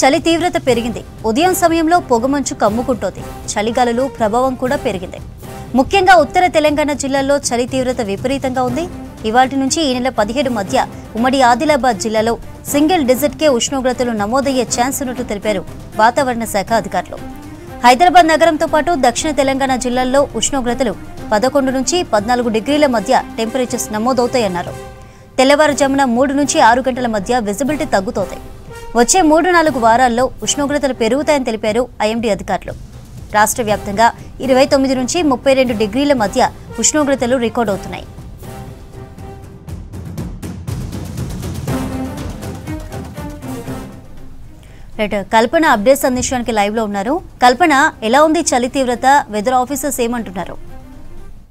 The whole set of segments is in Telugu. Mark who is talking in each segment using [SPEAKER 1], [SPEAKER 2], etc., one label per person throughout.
[SPEAKER 1] చలి తీవ్రత పెరిగింది. ఉదయం సమయంలో పొగమంచు కమ్ముకుంటోంది. చలిగాలులు ప్రభావం కూడా పెరిగింది. ముఖ్యంగా ఉత్తర తెలంగాణ జిల్లాల్లో చలి తీవ్రత విపరీతంగా ఉంది. ఇవాల్టి నుంచి ఈ నెల 17 మధ్య ఉమ్మడి ఆదిలాబాద్ జిల్లాలో సింగిల్ డిజిట్కే ఉష్ణోగ్రతలు నమోదయ్యే ఛాన్స్ ఉన్నట్టు తెలిపారు వాతావరణ శాఖ అధికారులు. హైదరాబాద్ నగరంతో పాటు దక్షిణ తెలంగాణ జిల్లాల్లో ఉష్ణోగ్రతలు 11 నుంచి 14 డిగ్రీల మధ్య టెంపరేచర్స్ నమోదవుతాయన్నారు. తెల్లవారుజామున 3 నుంచి 6 గంటల మధ్య విజిబిలిటీ తగ్గుతోంది. వచ్చే 3-4 వారాల్లో ఉష్ణోగ్రతలు పెరుగుతాయని తెలిపారు ఐఎండీ అధికారులు. రాష్ట్ర వ్యాప్తంగా 29 నుంచి 32 డిగ్రీల మధ్య ఉష్ణోగ్రతలు రికార్డవుతున్నాయి. కల్పన అప్డేట్స్ అందించడానికి లైవ్ లో ఉన్నారు. కల్పన, ఎలా ఉంది చలి తీవ్రత? వెదర్ ఆఫీసర్స్ ఏమంటున్నారు?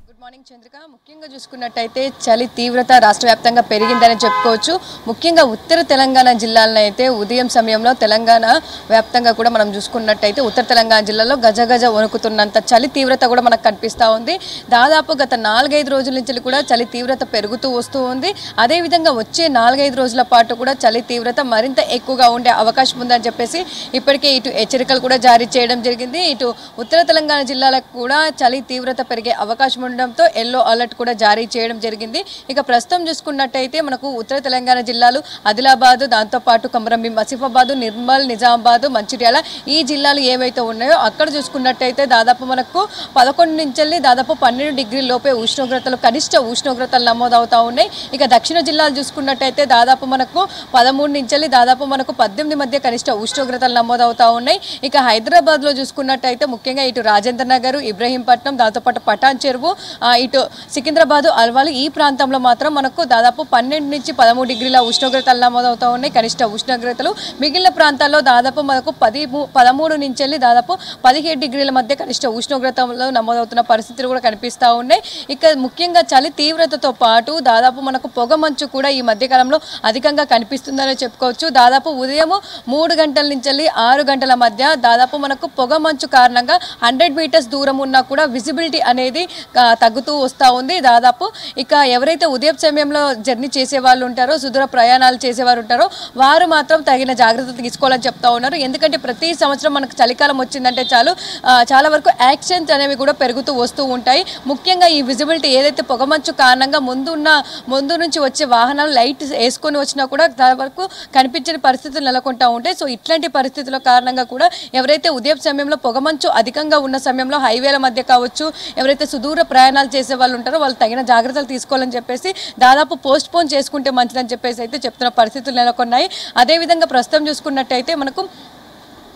[SPEAKER 2] Good morning Chandrika. ముఖ్యంగా చూసుకున్నట్టయితే చలి తీవ్రత రాష్ట్ర వ్యాప్తంగా పెరిగిందని చెప్పుకోవచ్చు. ముఖ్యంగా ఉత్తర తెలంగాణ జిల్లాలను అయితే ఉదయం సమయంలో తెలంగాణ వ్యాప్తంగా కూడా మనం చూసుకున్నట్టయితే ఉత్తర తెలంగాణ జిల్లాలో గజగజ వణుకుతున్నంత చలి తీవ్రత కూడా మనకు కనిపిస్తూ ఉంది. దాదాపు గత 4-5 రోజుల నుంచి కూడా చలి తీవ్రత పెరుగుతూ వస్తూ ఉంది. అదేవిధంగా వచ్చే 4-5 రోజుల పాటు కూడా చలి తీవ్రత మరింత ఎక్కువగా ఉండే అవకాశం ఉందని చెప్పేసి ఇప్పటికే ఇటు హెచ్చరికలు కూడా జారీ చేయడం జరిగింది. ఇటు ఉత్తర తెలంగాణ జిల్లాలకు కూడా చలి తీవ్రత పెరిగే అవకాశం ఉండడంతో ఎల్లో అలర్ట్ కూడా జారీ చేయడం జరిగింది. ఇక ప్రస్తుతం చూసుకున్నట్టయితే మనకు ఉత్తర తెలంగాణ జిల్లాలు ఆదిలాబాద్, దాంతోపాటు కొమరంభీం, ఆసిఫాబాద్, నిర్మల్, నిజామాబాద్, మంచిర్యాల ఈ జిల్లాలు ఏవైతే ఉన్నాయో అక్కడ చూసుకున్నట్టయితే దాదాపు మనకు 11 నుంచి దాదాపు 12 డిగ్రీల లోపే ఉష్ణోగ్రతలు, కనిష్ట ఉష్ణోగ్రతలు నమోదవుతూ ఉన్నాయి. ఇక దక్షిణ జిల్లాలు చూసుకున్నట్టయితే దాదాపు మనకు 13 నుంచి దాదాపు మనకు 18 మధ్య కనిష్ట ఉష్ణోగ్రతలు నమోదవుతూ ఉన్నాయి. ఇక హైదరాబాద్లో చూసుకున్నట్టయితే ముఖ్యంగా ఇటు రాజేంద్ర నగర్, ఇబ్రహీంపట్నం, దాంతోపాటు పటాన్ చెరువు, ఇటు సికింద్రాబాద్, అల్వాల్ ఈ ప్రాంతంలో మాత్రం మనకు దాదాపు 12 నుంచి 13 డిగ్రీల ఉష్ణోగ్రతలు నమోదవుతూ ఉన్నాయి కనిష్ట ఉష్ణోగ్రతలు. మిగిలిన ప్రాంతాల్లో దాదాపు మనకు 13 నుంచి దాదాపు 17 డిగ్రీల మధ్య కనిష్ట ఉష్ణోగ్రతలు నమోదవుతున్న పరిస్థితులు కూడా కనిపిస్తూ ఉన్నాయి. ఇక ముఖ్యంగా చలి తీవ్రతతో పాటు దాదాపు మనకు పొగ మంచు కూడా ఈ మధ్యకాలంలో అధికంగా కనిపిస్తుందని చెప్పుకోవచ్చు. దాదాపు ఉదయం 3 గంటల నుంచి 6 గంటల మధ్య దాదాపు మనకు పొగ మంచు కారణంగా 100 మీటర్స్ దూరం ఉన్నా కూడా విజిబిలిటీ అనేది తగ్గుతూ వస్తూ ఉంది దాదాపు. ఇక ఎవరైతే ఉదయం సమయంలో జర్నీ చేసే వాళ్ళు ఉంటారో, సుదూర ప్రయాణాలు చేసేవారు ఉంటారో వారు మాత్రం తగిన జాగ్రత్తలు తీసుకోవాలని చెప్తా ఉన్నారు. ఎందుకంటే ప్రతి సంవత్సరం మనకు చలికాలం వచ్చిందంటే చాలా వరకు యాక్సిడెంట్స్ అనేవి కూడా పెరుగుతూ వస్తూ ఉంటాయి. ముఖ్యంగా ఈ విజిబిలిటీ ఏదైతే పొగమంచు కారణంగా ముందు నుంచి వచ్చే వాహనాలు లైట్ వేసుకొని వచ్చినా కూడా దాని వరకు కనిపించని పరిస్థితులు నెలకొంటూ ఉంటాయి. సో ఇట్లాంటి పరిస్థితుల కారణంగా కూడా ఎవరైతే ఉదయం సమయంలో పొగమంచు అధికంగా ఉన్న సమయంలో హైవేల మధ్య కావచ్చు, ఎవరైతే సుదూర ప్రయాణాలు చేసే వాళ్ళు ఉంటారో వాళ్ళు తగిన జాగ్రత్తలు తీసుకోవాలని చెప్పేసి దాదాపు పోస్ట్ పోన్ చేసుకుంటే మంచిదని చెప్పేసి అయితే చెప్తున్న పరిస్థితులు నెలకొన్నాయి. అదేవిధంగా ప్రస్తుతం చూసుకున్నట్టయితే మనకు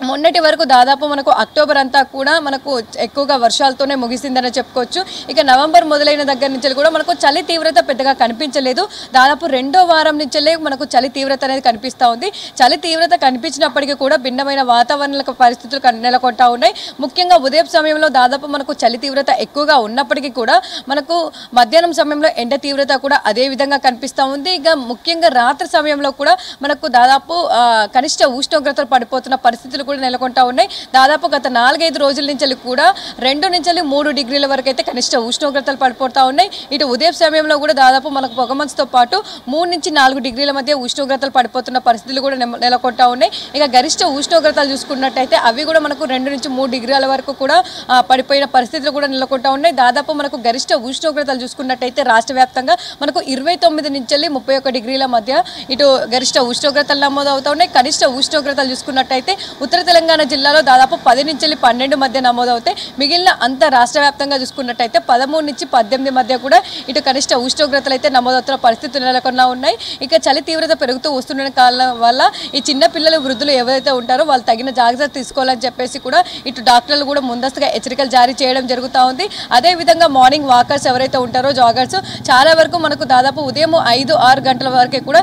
[SPEAKER 2] మొన్నటి వరకు దాదాపు మనకు అక్టోబర్ అంతా కూడా మనకు ఎక్కువగా వర్షాలతోనే ముగిసిందని చెప్పుకోవచ్చు. ఇక నవంబర్ మొదలైన దగ్గర నుంచి కూడా మనకు చలి తీవ్రత పెద్దగా కనిపించలేదు. దాదాపు 2వ వారం నుంచే మనకు చలి తీవ్రత అనేది కనిపిస్తూ ఉంది. చలి తీవ్రత కనిపించినప్పటికీ కూడా భిన్నమైన వాతావరణ పరిస్థితులు నెలకొంటా ఉన్నాయి. ముఖ్యంగా ఉదయం సమయంలో దాదాపు మనకు చలి తీవ్రత ఎక్కువగా ఉన్నప్పటికీ కూడా మనకు మధ్యాహ్నం సమయంలో ఎండ తీవ్రత కూడా అదే విధంగా కనిపిస్తూ ఉంది. ఇక ముఖ్యంగా రాత్రి సమయంలో కూడా మనకు దాదాపు కనిష్ట ఉష్ణోగ్రతలు పడిపోతున్న పరిస్థితులు కూడా నెలకొంటా ఉన్నాయి. దాదాపు గత 4-5 రోజుల నుంచి కూడా 2 నుంచి 3 డిగ్రీల వరకు అయితే కనిష్ట ఉష్ణోగ్రతలు పడిపోతూ ఉన్నాయి. ఇటు ఉదయం సమయంలో కూడా దాదాపు మనకు పొగమంచుతో పాటు 3 నుంచి 4 డిగ్రీల మధ్య ఉష్ణోగ్రతలు పడిపోతున్న పరిస్థితులు కూడా నెలకొంటా ఉన్నాయి. ఇక గరిష్ట ఉష్ణోగ్రతలు చూసుకున్నట్టయితే అవి కూడా మనకు 2 నుంచి 3 డిగ్రీల వరకు కూడా పడిపోయిన పరిస్థితులు కూడా నెలకొంటా ఉన్నాయి. దాదాపు మనకు గరిష్ట ఉష్ణోగ్రతలు చూసుకున్నట్టయితే రాష్ట్ర వ్యాప్తంగా మనకు 29 నుంచి 31 డిగ్రీల మధ్య ఇటు గరిష్ట ఉష్ణోగ్రతలు నమోదవుతూ ఉన్నాయి. కనిష్ట ఉష్ణోగ్రతలు చూసుకున్నట్టయితే ఉత్తర తెలంగాణ జిల్లాలో దాదాపు 10 నుంచి 12 మధ్య నమోదవుతాయి. మిగిలిన అంత రాష్ట్ర వ్యాప్తంగా చూసుకున్నట్టయితే 13 నుంచి 18 మధ్య కూడా ఇటు కనిష్ట ఉష్ణోగ్రతలు అయితే నమోదవుతున్న పరిస్థితులు నెలకొన్నా ఉన్నాయి. ఇక చలి తీవ్రత పెరుగుతూ వస్తున్న కారణం వల్ల ఈ చిన్న పిల్లలు, వృద్ధులు ఎవరైతే ఉంటారో వాళ్ళు తగిన జాగ్రత్త తీసుకోవాలని చెప్పేసి కూడా ఇటు డాక్టర్లు కూడా ముందస్తుగా హెచ్చరికలు జారీ చేయడం జరుగుతూ ఉంది. అదేవిధంగా మార్నింగ్ వాకర్స్ ఎవరైతే ఉంటారో, జాగర్స్ చాలా వరకు మనకు దాదాపు ఉదయం 5-6 గంటల వరకే కూడా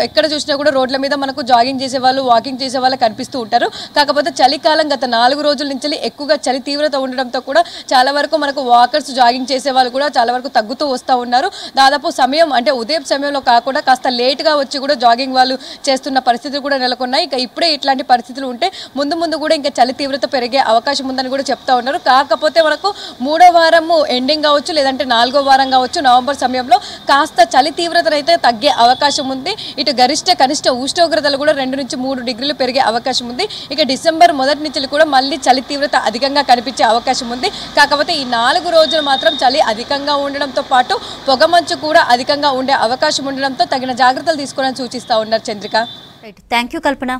[SPEAKER 2] ఎక్కడ చూసినా కూడా రోడ్ల మీద మనకు జాగింగ్ చేసే వాళ్ళు, వాకింగ్ చేసే వాళ్ళు కనిపిస్తూ ఉంటారు. ఉన్నారు. కాకపోతే చలికాలం గత 4 రోజుల నుంచి ఎక్కువగా చలి తీవ్రత ఉండడంతో కూడా చాలా వరకు మనకు వాకర్స్ జాగింగ్ చేసే వాళ్ళు కూడా చాలా వరకు తగ్గుతూ వస్తూ ఉన్నారు. దాదాపు సమయం అంటే ఉదయం సమయంలో కాకుండా కాస్త లేట్గా వచ్చి కూడా జాగింగ్ వాళ్ళు చేస్తున్న పరిస్థితులు కూడా నెలకొన్నాయి. ఇక ఇప్పుడే ఇట్లాంటి పరిస్థితులు ఉంటే ముందు ముందు కూడా ఇంకా చలి తీవ్రత పెరిగే అవకాశం ఉందని కూడా చెప్తా ఉన్నారు. కాకపోతే మనకు 3వ వారము ఎండింగ్ కావచ్చు, లేదంటే 4వ వారం కావచ్చు, నవంబర్ సమయంలో కాస్త చలి తీవ్రత అయితే తగ్గే అవకాశం ఉంది. ఇటు గరిష్ట కనిష్ట ఉష్ణోగ్రతలు కూడా 2 నుంచి 3 డిగ్రీలు పెరిగే అవకాశం ఉంది. ఇక డిసెంబర్ మొదటి నుంచి కూడా మళ్ళీ చలి తీవ్రత అధికంగా కనిపించే అవకాశం ఉంది. కాకపోతే ఈ 4 రోజులు మాత్రం చలి అధికంగా ఉండడంతో పాటు పొగమంచు కూడా అధికంగా ఉండే అవకాశం ఉండడంతో తగిన జాగ్రత్తలు తీసుకోవాలని సూచిస్తా ఉన్నారు Chandrika.
[SPEAKER 1] Right, thank you Kalpana.